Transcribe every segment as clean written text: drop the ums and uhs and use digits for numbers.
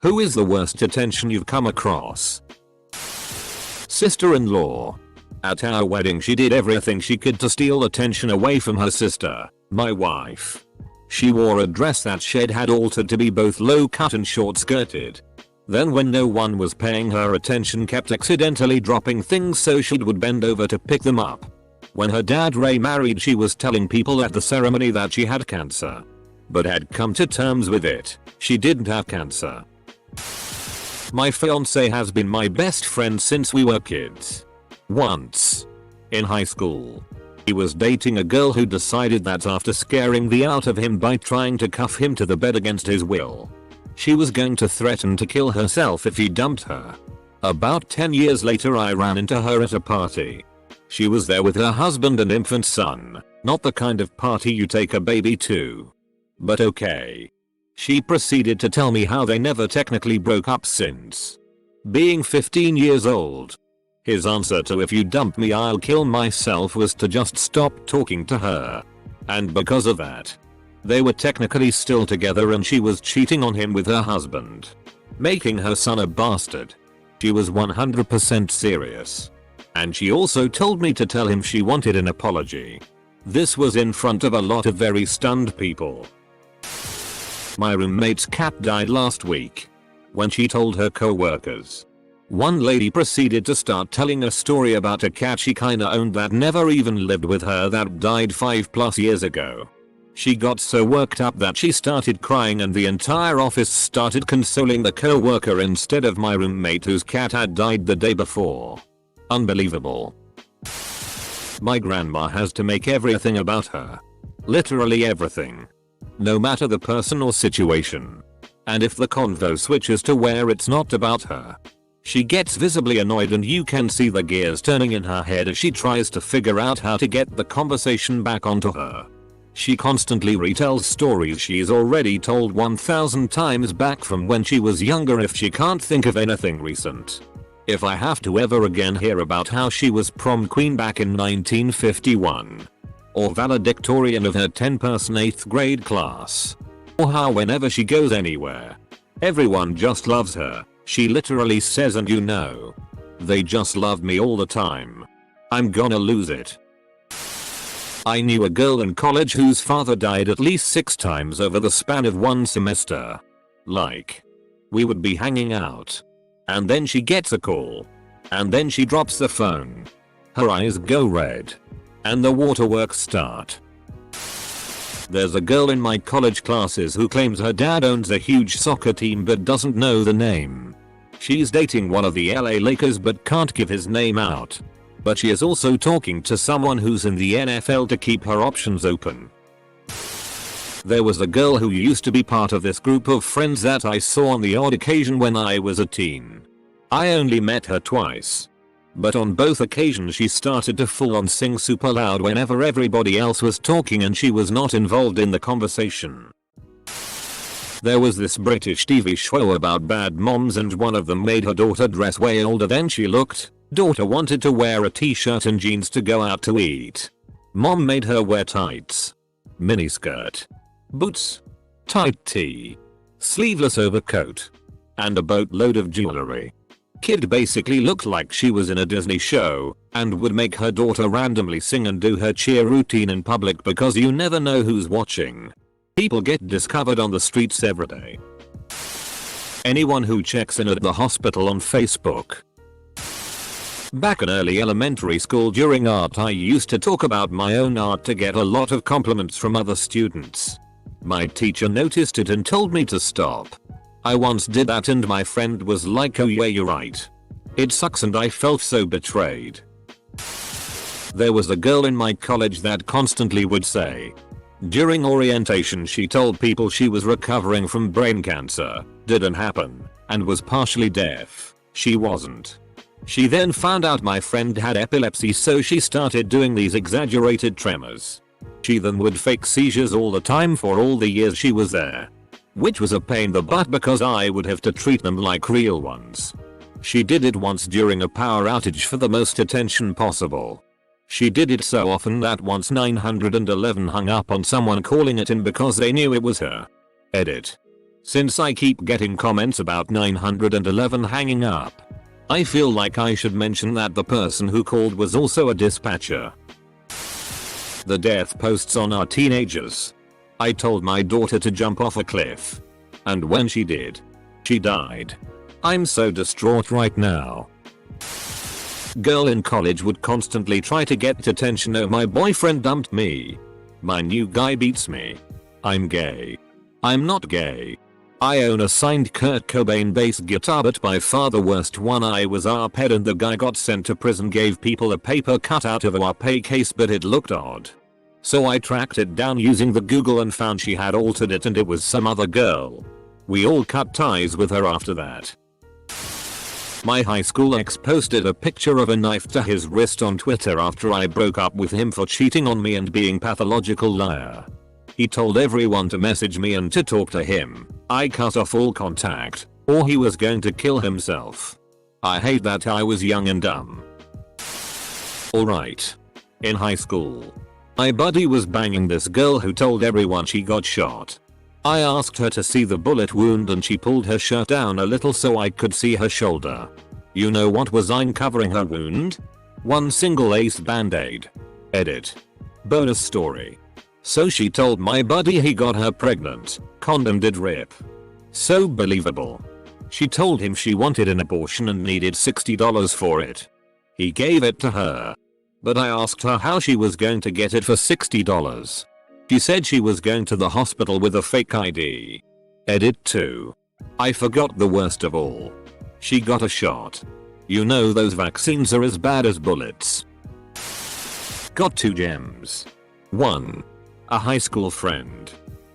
Who is the worst attention you've come across? Sister-in-law. At our wedding she did everything she could to steal attention away from her sister, my wife. She wore a dress that Shed had altered to be both low-cut and short-skirted. Then when no one was paying her attention kept accidentally dropping things so she would bend over to pick them up. When her dad Ray married she was telling people at the ceremony that she had cancer. But had come to terms with it, she didn't have cancer. My fiance has been my best friend since we were kids. Once, in high school, he was dating a girl who decided that after scaring the out of him by trying to cuff him to the bed against his will, she was going to threaten to kill herself if he dumped her. About 10 years later I ran into her at a party. She was there with her husband and infant son, not the kind of party you take a baby to. But okay. She proceeded to tell me how they never technically broke up since being 15 years old. His answer to "if you dump me I'll kill myself" was to just stop talking to her. And because of that, they were technically still together and she was cheating on him with her husband, making her son a bastard. She was 100% serious. And she also told me to tell him she wanted an apology. This was in front of a lot of very stunned people. My roommate's cat died last week. When she told her co-workers, one lady proceeded to start telling a story about a cat she kinda owned that never even lived with her that died 5+ years ago. She got so worked up that she started crying and the entire office started consoling the co-worker instead of my roommate whose cat had died the day before. Unbelievable. My grandma has to make everything about her. Literally everything. No matter the person or situation. And if the convo switches to where it's not about her, she gets visibly annoyed and you can see the gears turning in her head as she tries to figure out how to get the conversation back onto her. She constantly retells stories she's already told 1,000 times back from when she was younger if she can't think of anything recent. If I have to ever again hear about how she was prom queen back in 1951, or valedictorian of her 10-person 8th grade class, or how whenever she goes anywhere, everyone just loves her, she literally says, and you know, they just love me all the time, I'm gonna lose it. I knew a girl in college whose father died at least 6 times over the span of one semester. Like, we would be hanging out, and then she gets a call, and then she drops the phone. Her eyes go red, and the waterworks start. There's a girl in my college classes who claims her dad owns a huge soccer team but doesn't know the name. She's dating one of the LA Lakers but can't give his name out. But she is also talking to someone who's in the NFL to keep her options open. There was a girl who used to be part of this group of friends that I saw on the odd occasion when I was a teen. I only met her twice. But on both occasions she started to full on sing super loud whenever everybody else was talking and she was not involved in the conversation. There was this British TV show about bad moms and one of them made her daughter dress way older than she looked. Daughter wanted to wear a t-shirt and jeans to go out to eat. Mom made her wear tights, miniskirt, boots, tight tee, sleeveless overcoat, and a boatload of jewelry. Kid basically looked like she was in a Disney show and would make her daughter randomly sing and do her cheer routine in public because you never know who's watching. People get discovered on the streets every day. Anyone who checks in at the hospital on Facebook. Back in early elementary school during art I used to talk about my own art to get a lot of compliments from other students. My teacher noticed it and told me to stop. I once did that and my friend was like, "Oh yeah, you're right. It sucks," and I felt so betrayed. There was a girl in my college that constantly would say, during orientation she told people she was recovering from brain cancer, didn't happen, and was partially deaf. She wasn't. She then found out my friend had epilepsy, so she started doing these exaggerated tremors. She then would fake seizures all the time for all the years she was there. Which was a pain in the butt because I would have to treat them like real ones. She did it once during a power outage for the most attention possible. She did it so often that once 911 hung up on someone calling it in because they knew it was her. Edit. Since I keep getting comments about 911 hanging up, I feel like I should mention that the person who called was also a dispatcher. The death posts on our teenagers. I told my daughter to jump off a cliff. And when she did, she died. I'm so distraught right now. Girl in college would constantly try to get attention. Oh, my boyfriend dumped me. My new guy beats me. I'm gay. I'm not gay. I own a signed Kurt Cobain bass guitar, but by far the worst one. I was ARPed and the guy got sent to prison. Gave people a paper cutout of a ARPed case, but it looked odd. So I tracked it down using the Google and found she had altered it and it was some other girl. We all cut ties with her after that. My high school ex posted a picture of a knife to his wrist on Twitter after I broke up with him for cheating on me and being pathological liar. He told everyone to message me and to talk to him. I cut off all contact, or he was going to kill himself. I hate that I was young and dumb. Alright. In high school, my buddy was banging this girl who told everyone she got shot. I asked her to see the bullet wound and she pulled her shirt down a little so I could see her shoulder. You know what was uncovering her wound? One single ace band-aid. Edit. Bonus story. So she told my buddy he got her pregnant. Condom did rip. So believable. She told him she wanted an abortion and needed $60 for it. He gave it to her. But I asked her how she was going to get it for $60. She said she was going to the hospital with a fake ID. Edit 2. I forgot the worst of all. She got a shot. You know those vaccines are as bad as bullets. Got 2 gems. 1. A high school friend.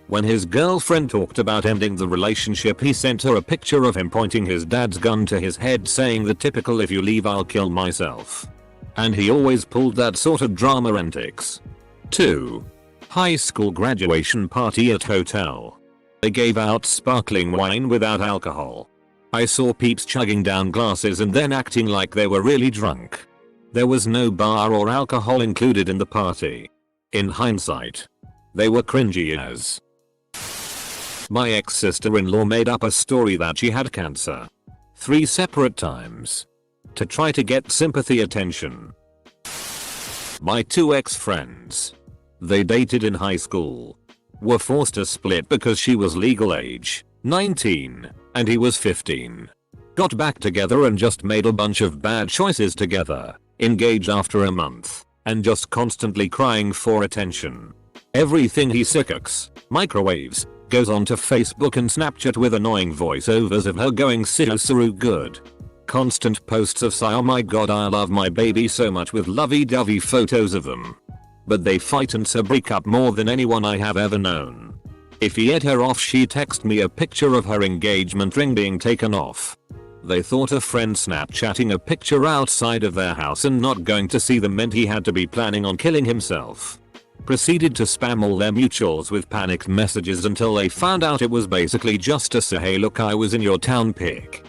When his girlfriend talked about ending the relationship, he sent her a picture of him pointing his dad's gun to his head saying the typical "if you leave I'll kill myself." And he always pulled that sort of drama antics. 2. High school graduation party at hotel. They gave out sparkling wine without alcohol. I saw peeps chugging down glasses and then acting like they were really drunk. There was no bar or alcohol included in the party. In hindsight, they were cringy as. My ex-sister-in-law made up a story that she had cancer 3 separate times to try to get sympathy attention. My 2 ex-friends. They dated in high school. Were forced to split because she was legal age, 19, and he was 15. Got back together and just made a bunch of bad choices together. Engaged after a month. And just constantly crying for attention. Everything he cooks, microwaves, goes onto Facebook and Snapchat with annoying voiceovers of her going so good. Constant posts of "oh my god, I love my baby so much" with lovey-dovey photos of them. But they fight and break up more than anyone I have ever known. If he ate her off, she texted me a picture of her engagement ring being taken off. They thought a friend Snapchatting a picture outside of their house and not going to see them meant he had to be planning on killing himself. Proceeded to spam all their mutuals with panicked messages until they found out it was basically just a "say hey look I was in your town" pic.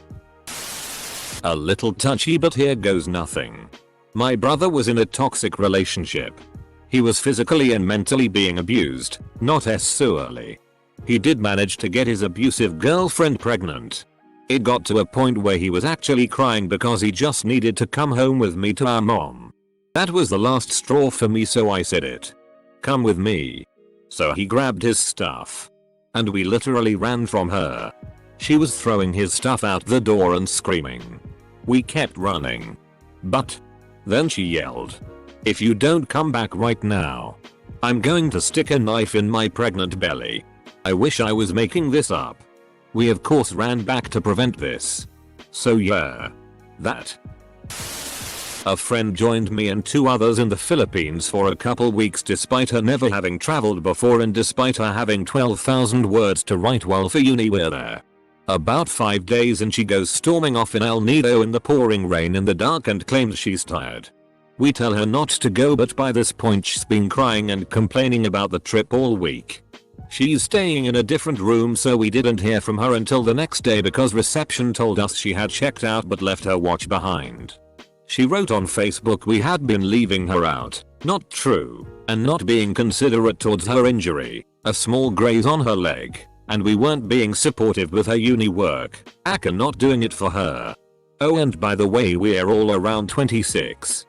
A little touchy, but here goes nothing. My brother was in a toxic relationship. He was physically and mentally being abused, not sexually. He did manage to get his abusive girlfriend pregnant. It got to a point where he was actually crying because he just needed to come home with me to our mom. That was the last straw for me, so I said it. Come with me. So he grabbed his stuff. And we literally ran from her. She was throwing his stuff out the door and screaming. We kept running. But then she yelled, "If you don't come back right now, I'm going to stick a knife in my pregnant belly." I wish I was making this up. We of course ran back to prevent this. So yeah. That. A friend joined me and 2 others in the Philippines for a couple weeks despite her never having traveled before and despite her having 12,000 words to write while for uni we're there. About 5 days and she goes storming off in El Nido in the pouring rain in the dark and claims she's tired. We tell her not to go, but by this point she's been crying and complaining about the trip all week. She's staying in a different room, so we didn't hear from her until the next day because reception told us she had checked out but left her watch behind. She wrote on Facebook we had been leaving her out, not true, and not being considerate towards her injury, a small graze on her leg. And we weren't being supportive with her uni work, aka not doing it for her. Oh, and by the way, we're all around 26.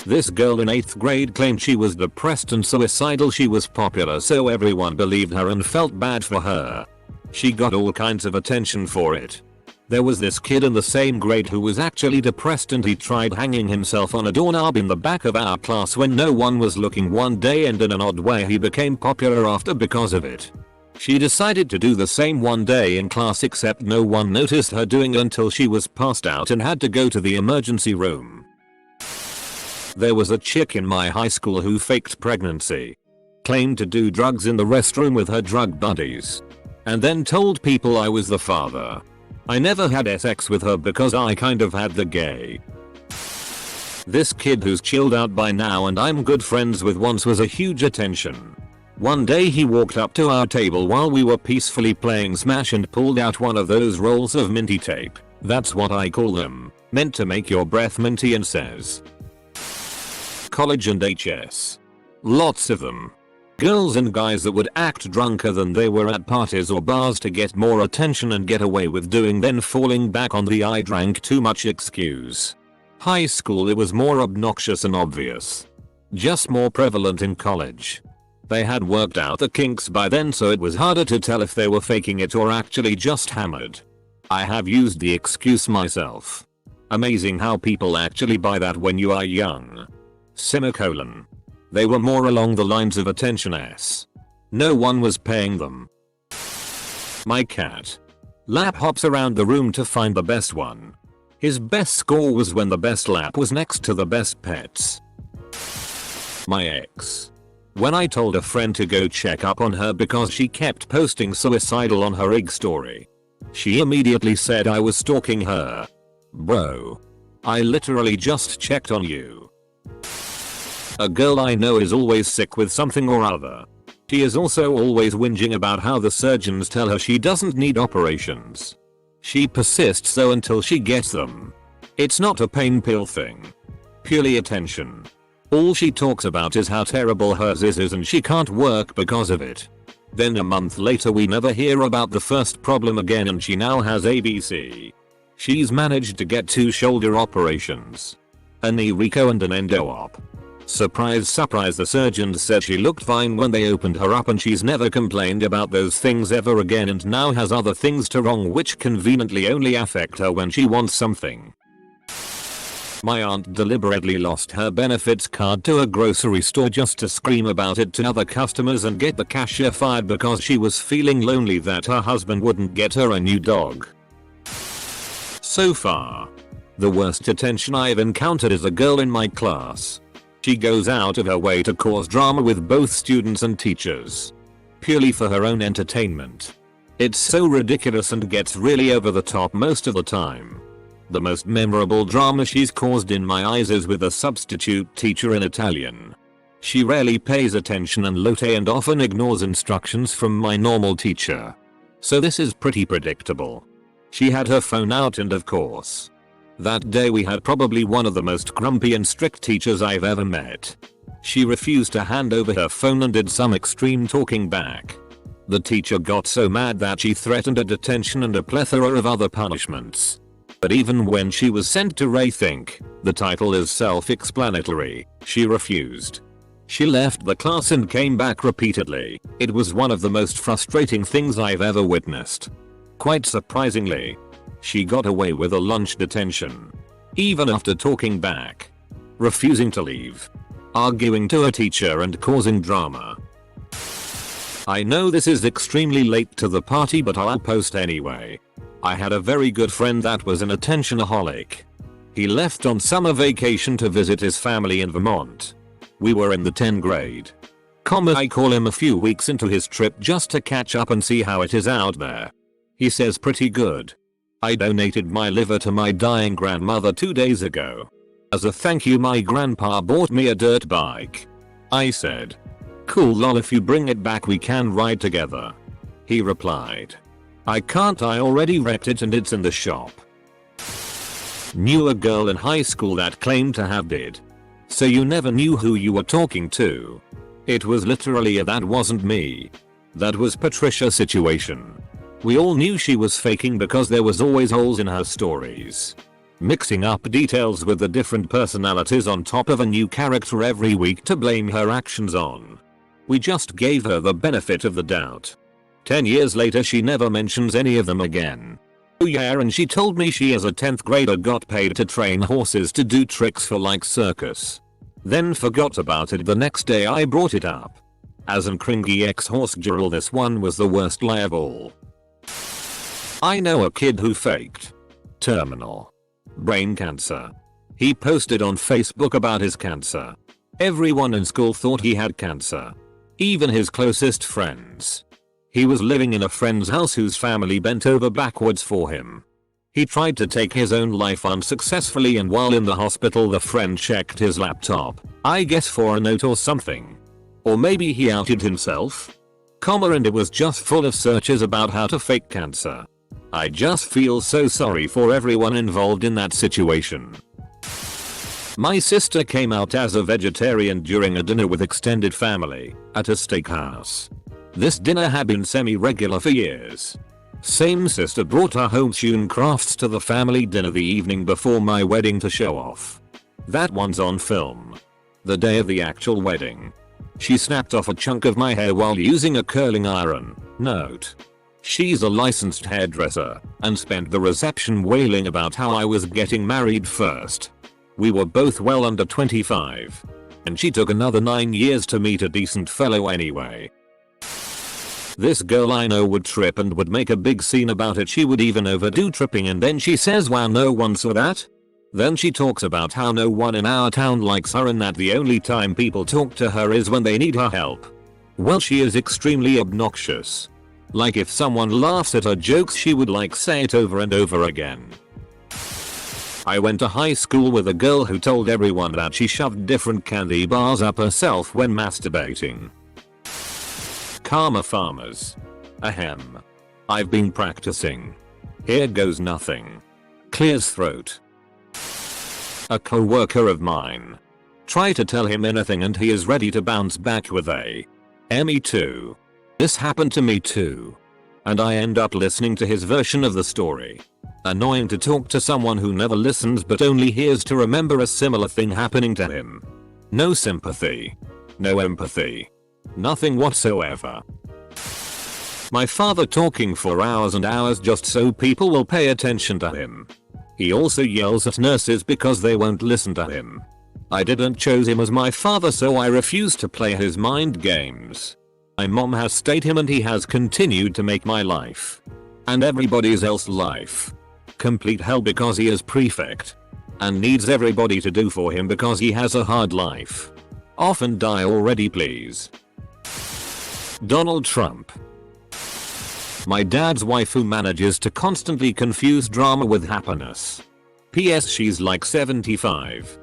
This girl in 8th grade claimed she was depressed and suicidal. She was popular, so everyone believed her and felt bad for her. She got all kinds of attention for it. There was this kid in the same grade who was actually depressed, and he tried hanging himself on a doorknob in the back of our class when no one was looking one day, and in an odd way he became popular after because of it. She decided to do the same one day in class, except no one noticed her doing it until she was passed out and had to go to the emergency room. There was a chick in my high school who faked pregnancy, claimed to do drugs in the restroom with her drug buddies, and then told people I was the father. I never had sex with her because I kind of had the gay. This kid who's chilled out by now and I'm good friends with once was a huge attention. One day he walked up to our table while we were peacefully playing Smash and pulled out one of those rolls of minty tape. That's what I call them, meant to make your breath minty, and says, "College and HS. Lots of them. Girls and guys that would act drunker than they were at parties or bars to get more attention and get away with doing, then falling back on the I drank too much excuse. High school, it was more obnoxious and obvious. Just more prevalent in college. They had worked out the kinks by then, so it was harder to tell if they were faking it or actually just hammered. I have used the excuse myself. Amazing how people actually buy that when you are young. Semicolon. They were more along the lines of attention-s. No one was paying them." My cat lap hops around the room to find the best one. His best score was when the best lap was next to the best pets. My ex. When I told a friend to go check up on her because she kept posting suicidal on her IG story, she immediately said I was stalking her. Bro. I literally just checked on you. A girl I know is always sick with something or other. She is also always whinging about how the surgeons tell her she doesn't need operations. She persists though until she gets them. It's not a pain pill thing. Purely attention. All she talks about is how terrible hers is and she can't work because of it. Then a month later we never hear about the first problem again, and she now has ABC. She's managed to get 2 shoulder operations, a knee reco and an endo-op. Surprise surprise, the surgeons said she looked fine when they opened her up, and she's never complained about those things ever again, and now has other things to wrong which conveniently only affect her when she wants something. My aunt deliberately lost her benefits card to a grocery store just to scream about it to other customers and get the cashier fired because she was feeling lonely that her husband wouldn't get her a new dog. So far, the worst attention I've encountered is a girl in my class. She goes out of her way to cause drama with both students and teachers, purely for her own entertainment. It's so ridiculous and gets really over the top most of the time. The most memorable drama she's caused in my eyes is with a substitute teacher in Italian. She rarely pays attention and and often ignores instructions from my normal teacher. So this is pretty predictable. She had her phone out, and of course, that day we had probably one of the most grumpy and strict teachers I've ever met. She refused to hand over her phone and did some extreme talking back. The teacher got so mad that she threatened a detention and a plethora of other punishments. But even when she was sent to rethink, the title is self-explanatory, she refused. She left the class and came back repeatedly. It was one of the most frustrating things I've ever witnessed. Quite surprisingly, she got away with a lunch detention, even after talking back, refusing to leave, arguing to a teacher and causing drama. I know this is extremely late to the party, but I'll post anyway. I had a very good friend that was an attentionaholic. He left on summer vacation to visit his family in Vermont. We were in the 10th grade. I call him a few weeks into his trip just to catch up and see how it is out there. He says pretty good. I donated my liver to my dying grandmother 2 days ago. As a thank you, my grandpa bought me a dirt bike. I said, "Cool lol, if you bring it back we can ride together." He replied, "I can't, I already wrecked it and it's in the shop." Knew a girl in high school that claimed to have did. So you never knew who you were talking to. It was literally a "that wasn't me." That was Patricia's situation. We all knew she was faking because there was always holes in her stories. Mixing up details with the different personalities on top of a new character every week to blame her actions on. We just gave her the benefit of the doubt. 10 years later she never mentions any of them again. Oh yeah, and she told me she as a 10th grader got paid to train horses to do tricks for like circus. Then forgot about it the next day I brought it up. As an cringy ex-horse girl, this one was the worst lie of all. I know a kid who faked terminal brain cancer. He posted on Facebook about his cancer. Everyone in school thought he had cancer. Even his closest friends. He was living in a friend's house whose family bent over backwards for him. He tried to take his own life unsuccessfully, and while in the hospital the friend checked his laptop, I guess for a note or something. Or maybe he outed himself? And it was just full of searches about how to fake cancer. I just feel so sorry for everyone involved in that situation. My sister came out as a vegetarian during a dinner with extended family at a steakhouse. This dinner had been semi-regular for years. Same sister brought her home-tuned crafts to the family dinner the evening before my wedding to show off. That one's on film. The day of the actual wedding, she snapped off a chunk of my hair while using a curling iron. Note: she's a licensed hairdresser and spent the reception wailing about how I was getting married first. We were both well under 25. And she took another 9 years to meet a decent fellow anyway. This girl I know would trip and would make a big scene about it. She would even overdo tripping, and then she says, "Wow, no one saw that?" Then she talks about how no one in our town likes her and that the only time people talk to her is when they need her help. Well, she is extremely obnoxious. Like if someone laughs at her jokes, she would like say it over and over again. I went to high school with a girl who told everyone that she shoved different candy bars up herself when masturbating. Karma farmers. Ahem. I've been practicing. Here goes nothing. Clears throat. A co-worker of mine. Try to tell him anything and he is ready to bounce back with a "Me too. This happened to me too." And I end up listening to his version of the story. Annoying to talk to someone who never listens but only hears to remember a similar thing happening to him. No sympathy. No empathy. Nothing whatsoever. My father talking for hours and hours just so people will pay attention to him. He also yells at nurses because they won't listen to him. I didn't choose him as my father, so I refuse to play his mind games. My mom has stayed him and he has continued to make my life and everybody else's life complete hell because he is prefect and needs everybody to do for him because he has a hard life. Often die already, please. Donald Trump. My dad's wife who manages to constantly confuse drama with happiness. P.S. She's like 75.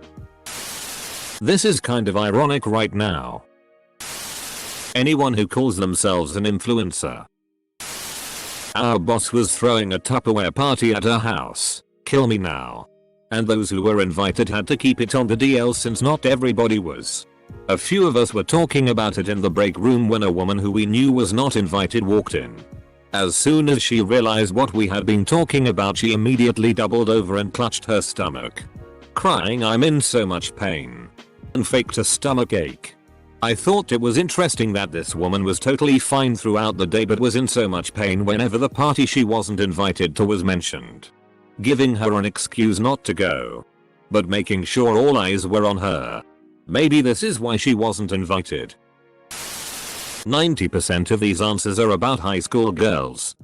This is kind of ironic right now. Anyone who calls themselves an influencer. Our boss was throwing a Tupperware party at her house. Kill me now. And those who were invited had to keep it on the DL since not everybody was. A few of us were talking about it in the break room when a woman who we knew was not invited walked in. As soon as she realized what we had been talking about, she immediately doubled over and clutched her stomach, crying, "I'm in so much pain," and faked a stomach ache. I thought it was interesting that this woman was totally fine throughout the day but was in so much pain whenever the party she wasn't invited to was mentioned, giving her an excuse not to go, but making sure all eyes were on her. Maybe this is why she wasn't invited. 90% of these answers are about high school girls.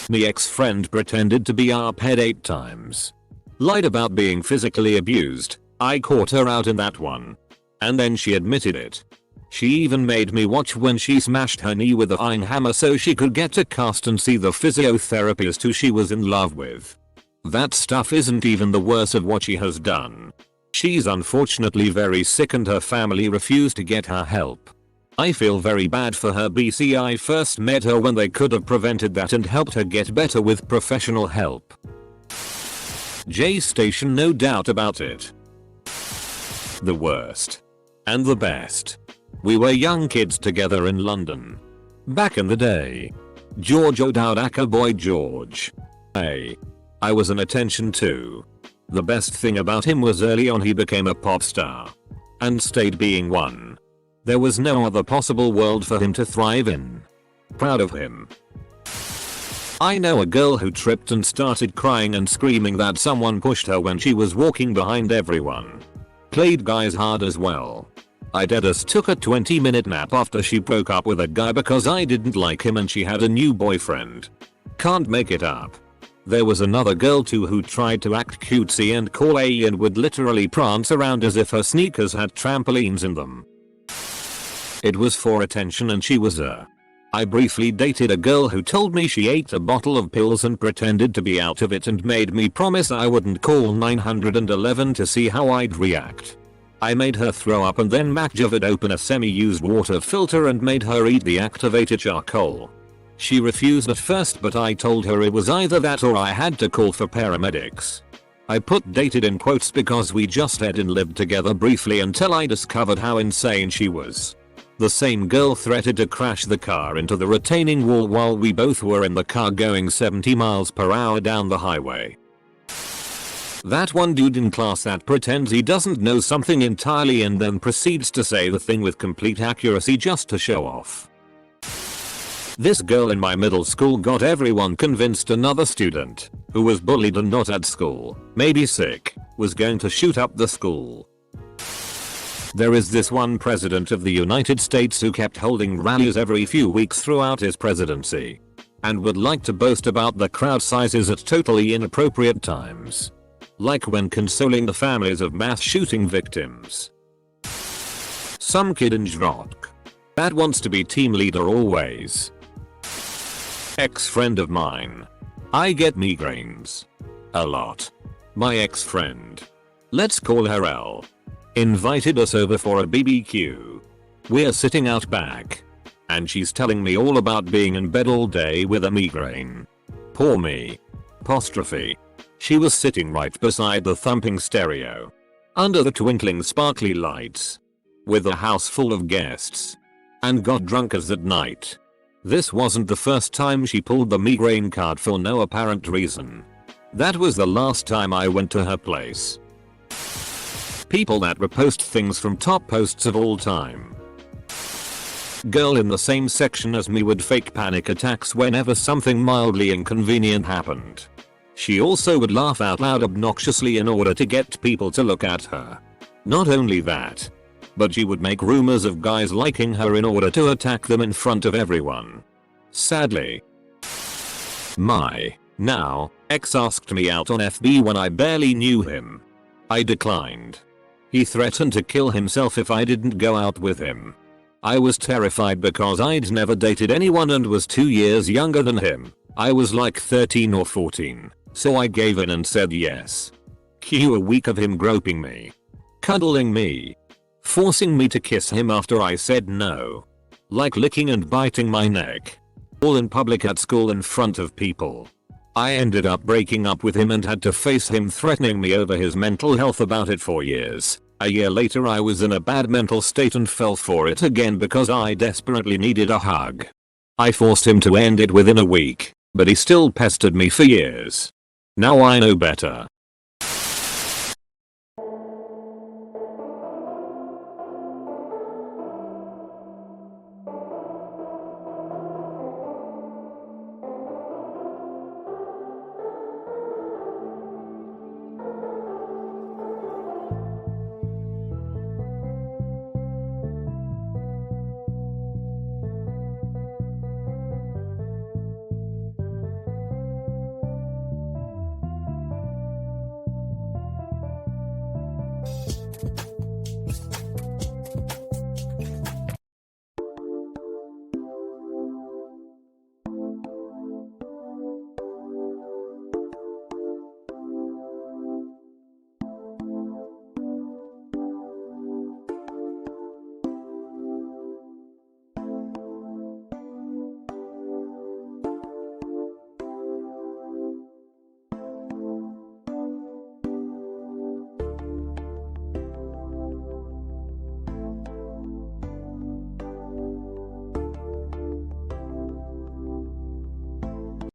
My ex-friend pretended to be our ped 8 times. Lied about being physically abused. I caught her out in that one. And then she admitted it. She even made me watch when she smashed her knee with a flying hammer so she could get to cast and see the physiotherapist who she was in love with. That stuff isn't even the worst of what she has done. She's unfortunately very sick and her family refused to get her help. I feel very bad for her. I first met her when they could have prevented that and helped her get better with professional help. J Station, no doubt about it. The worst. And the best. We were young kids together in London. Back in the day. George O'Dowdaka boy George. Hey. I was an attention too. The best thing about him was early on he became a pop star. And stayed being one. There was no other possible world for him to thrive in. Proud of him. I know a girl who tripped and started crying and screaming that someone pushed her when she was walking behind everyone. Played guys hard as well. I deadass took a 20-minute nap after she broke up with a guy because I didn't like him and she had a new boyfriend. Can't make it up. There was another girl too who tried to act cutesy and call A and would literally prance around as if her sneakers had trampolines in them. It was for attention and she was a. I briefly dated a girl who told me she ate a bottle of pills and pretended to be out of it and made me promise I wouldn't call 911 to see how I'd react. I made her throw up and then MacGyvered open a semi-used water filter and made her eat the activated charcoal. She refused at first but I told her it was either that or I had to call for paramedics. I put dated in quotes because we just had and lived together briefly until I discovered how insane she was. The same girl threatened to crash the car into the retaining wall while we both were in the car going 70 miles per hour down the highway. That one dude in class that pretends he doesn't know something entirely and then proceeds to say the thing with complete accuracy just to show off. This girl in my middle school got everyone convinced another student, who was bullied and not at school, maybe sick, was going to shoot up the school. There is this one president of the United States who kept holding rallies every few weeks throughout his presidency. And would like to boast about the crowd sizes at totally inappropriate times. Like when consoling the families of mass shooting victims. Some kid in Rock. That wants to be team leader always. Ex-friend of mine. I get migraines. A lot. My ex-friend. Let's call her L. Invited us over for a BBQ. We're sitting out back. And she's telling me all about being in bed all day with a migraine. Poor me. Apostrophe. She was sitting right beside the thumping stereo. Under the twinkling sparkly lights. With a house full of guests. And got drunk as that night. This wasn't the first time she pulled the migraine card for no apparent reason. That was the last time I went to her place. People that repost things from top posts of all time. Girl in the same section as me would fake panic attacks whenever something mildly inconvenient happened. She also would laugh out loud obnoxiously in order to get people to look at her. Not only that, but she would make rumors of guys liking her in order to attack them in front of everyone. Sadly. My, now, ex asked me out on FB when I barely knew him. I declined. He threatened to kill himself if I didn't go out with him. I was terrified because I'd never dated anyone and was 2 years younger than him. I was like 13 or 14, so I gave in and said yes. Cue a week of him groping me. Cuddling me. Forcing me to kiss him after I said no. Like licking and biting my neck. All in public at school in front of people. I ended up breaking up with him and had to face him threatening me over his mental health about it for years. A year later I was in a bad mental state and fell for it again because I desperately needed a hug. I forced him to end it within a week, but he still pestered me for years. Now I know better.